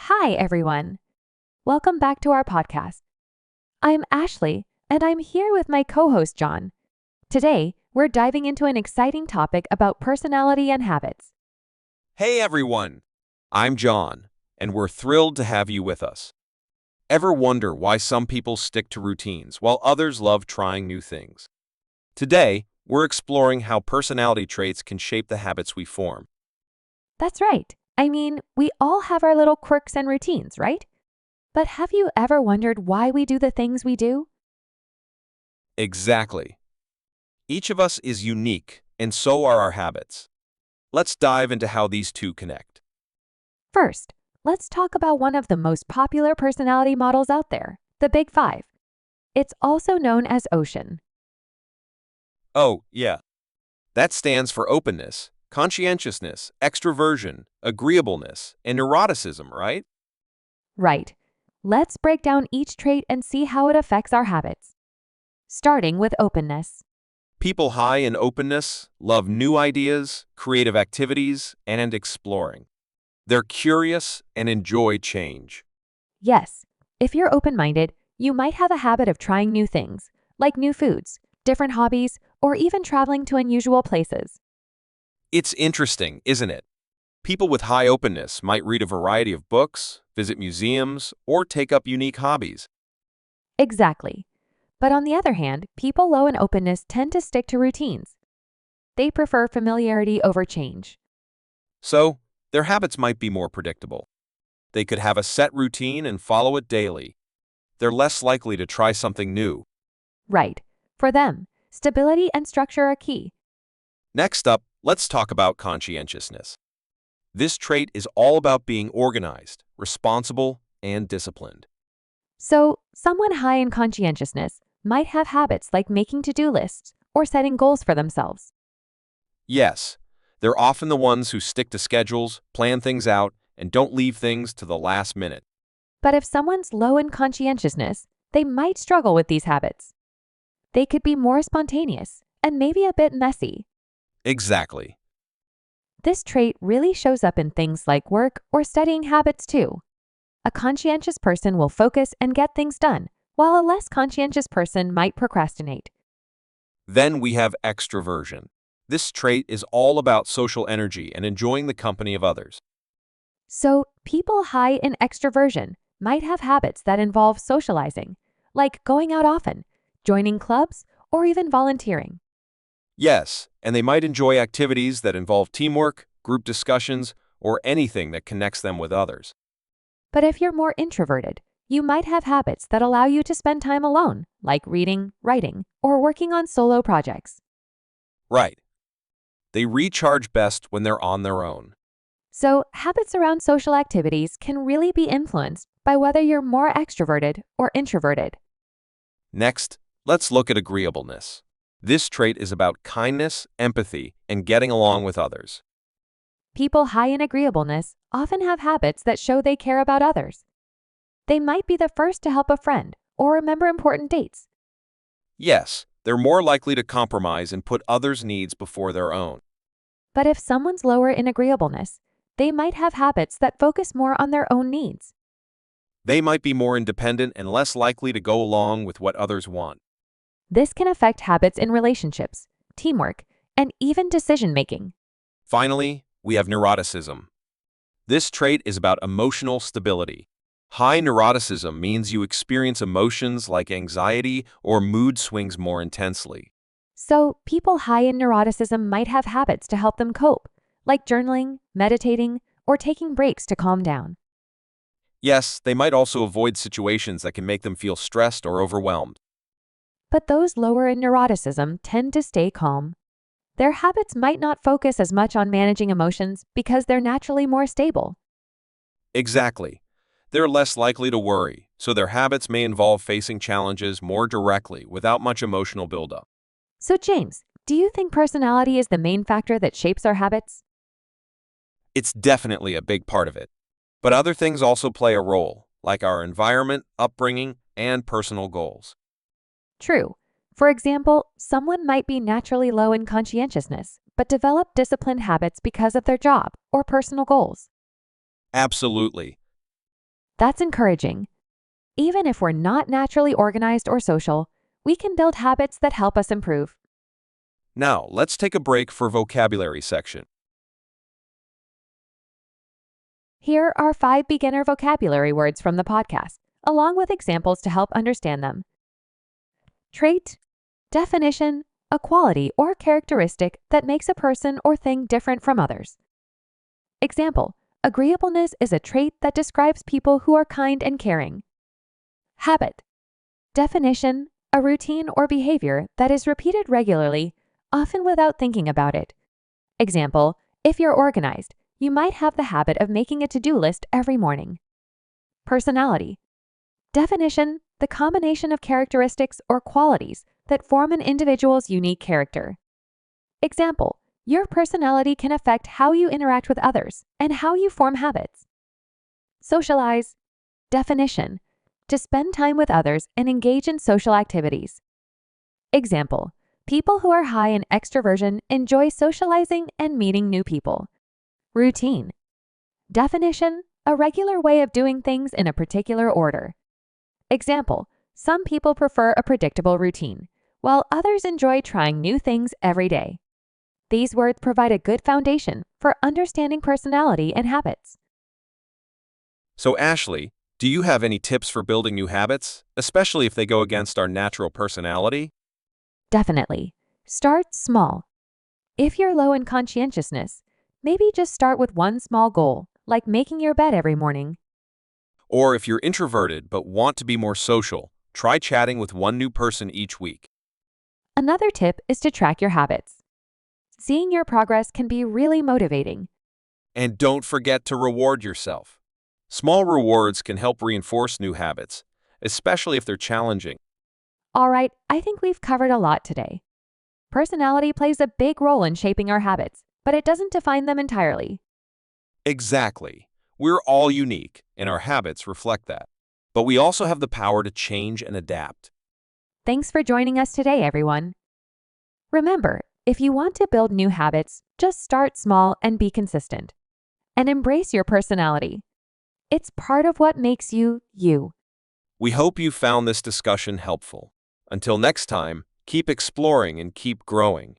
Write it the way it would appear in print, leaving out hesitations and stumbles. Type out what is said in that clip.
Hi, everyone. Welcome back to our podcast. I'm Ashley, and I'm here with my co host, John. Today, we're diving into an exciting topic about personality and habits. Hey everyone, I'm John, and we're thrilled to have you with us. Ever wonder why some people stick to routines while others love trying new things? Today, we're exploring how personality traits can shape the habits we form. That's right. We all have our little quirks and routines, right? But have you ever wondered why we do the things we do? Exactly. Each of us is unique, and so are our habits. Let's dive into how these two connect. First, let's talk about one of the most popular personality models out there, the Big Five. It's also known as Ocean. Oh, yeah. That stands for openness, conscientiousness, extroversion, agreeableness, and neuroticism, right? Right. Let's break down each trait and see how it affects our habits. Starting with openness. People high in openness love new ideas, creative activities, and exploring. They're curious and enjoy change. Yes, if you're open-minded, you might have a habit of trying new things, like new foods, different hobbies, or even traveling to unusual places. It's interesting, isn't it? People with high openness might read a variety of books, visit museums, or take up unique hobbies. Exactly. But on the other hand, people low in openness tend to stick to routines. They prefer familiarity over change. So, their habits might be more predictable. They could have a set routine and follow it daily. They're less likely to try something new. Right. For them, stability and structure are key. Next up, let's talk about conscientiousness. This trait is all about being organized, responsible, and disciplined. So, someone high in conscientiousness might have habits like making to-do lists or setting goals for themselves. Yes, they're often the ones who stick to schedules, plan things out, and don't leave things to the last minute. But if someone's low in conscientiousness, they might struggle with these habits. They could be more spontaneous and maybe a bit messy. Exactly. This trait really shows up in things like work or studying habits too. A conscientious person will focus and get things done, while a less conscientious person might procrastinate. Then we have extroversion. This trait is all about social energy and enjoying the company of others. So, people high in extroversion might have habits that involve socializing, like going out often, joining clubs, or even volunteering. Yes, and they might enjoy activities that involve teamwork, group discussions, or anything that connects them with others. But if you're more introverted, you might have habits that allow you to spend time alone, like reading, writing, or working on solo projects. Right. They recharge best when they're on their own. So, habits around social activities can really be influenced by whether you're more extroverted or introverted. Next, let's look at agreeableness. This trait is about kindness, empathy, and getting along with others. People high in agreeableness often have habits that show they care about others. They might be the first to help a friend or remember important dates. Yes, they're more likely to compromise and put others' needs before their own. But if someone's lower in agreeableness, they might have habits that focus more on their own needs. They might be more independent and less likely to go along with what others want. This can affect habits in relationships, teamwork, and even decision making. Finally, we have neuroticism. This trait is about emotional stability. High neuroticism means you experience emotions like anxiety or mood swings more intensely. So, people high in neuroticism might have habits to help them cope, like journaling, meditating, or taking breaks to calm down. Yes, they might also avoid situations that can make them feel stressed or overwhelmed. But those lower in neuroticism tend to stay calm. Their habits might not focus as much on managing emotions because they're naturally more stable. Exactly. They're less likely to worry, so their habits may involve facing challenges more directly without much emotional buildup. So, James, do you think personality is the main factor that shapes our habits? It's definitely a big part of it. But other things also play a role, like our environment, upbringing, and personal goals. True. For example, someone might be naturally low in conscientiousness, but develop disciplined habits because of their job or personal goals. Absolutely. That's encouraging. Even if we're not naturally organized or social, we can build habits that help us improve. Now, let's take a break for vocabulary section. Here are 5 beginner vocabulary words from the podcast, along with examples to help understand them. Trait, definition, a quality or characteristic that makes a person or thing different from others. Example, agreeableness is a trait that describes people who are kind and caring. Habit, definition, a routine or behavior that is repeated regularly, often without thinking about it. Example, if you're organized, you might have the habit of making a to-do list every morning. Personality, definition, the combination of characteristics or qualities that form an individual's unique character. Example, your personality can affect how you interact with others and how you form habits. Socialize, definition, to spend time with others and engage in social activities. Example, people who are high in extroversion enjoy socializing and meeting new people. Routine, definition, a regular way of doing things in a particular order. Example, some people prefer a predictable routine, while others enjoy trying new things every day. These words provide a good foundation for understanding personality and habits. So, Ashley, do you have any tips for building new habits, especially if they go against our natural personality? Definitely. Start small. If you're low in conscientiousness, maybe just start with one small goal, like making your bed every morning. Or if you're introverted but want to be more social, try chatting with one new person each week. Another tip is to track your habits. Seeing your progress can be really motivating. And don't forget to reward yourself. Small rewards can help reinforce new habits, especially if they're challenging. All right, I think we've covered a lot today. Personality plays a big role in shaping our habits, but it doesn't define them entirely. Exactly. We're all unique, and our habits reflect that. But we also have the power to change and adapt. Thanks for joining us today, everyone. Remember, if you want to build new habits, just start small and be consistent. And embrace your personality. It's part of what makes you, you. We hope you found this discussion helpful. Until next time, keep exploring and keep growing.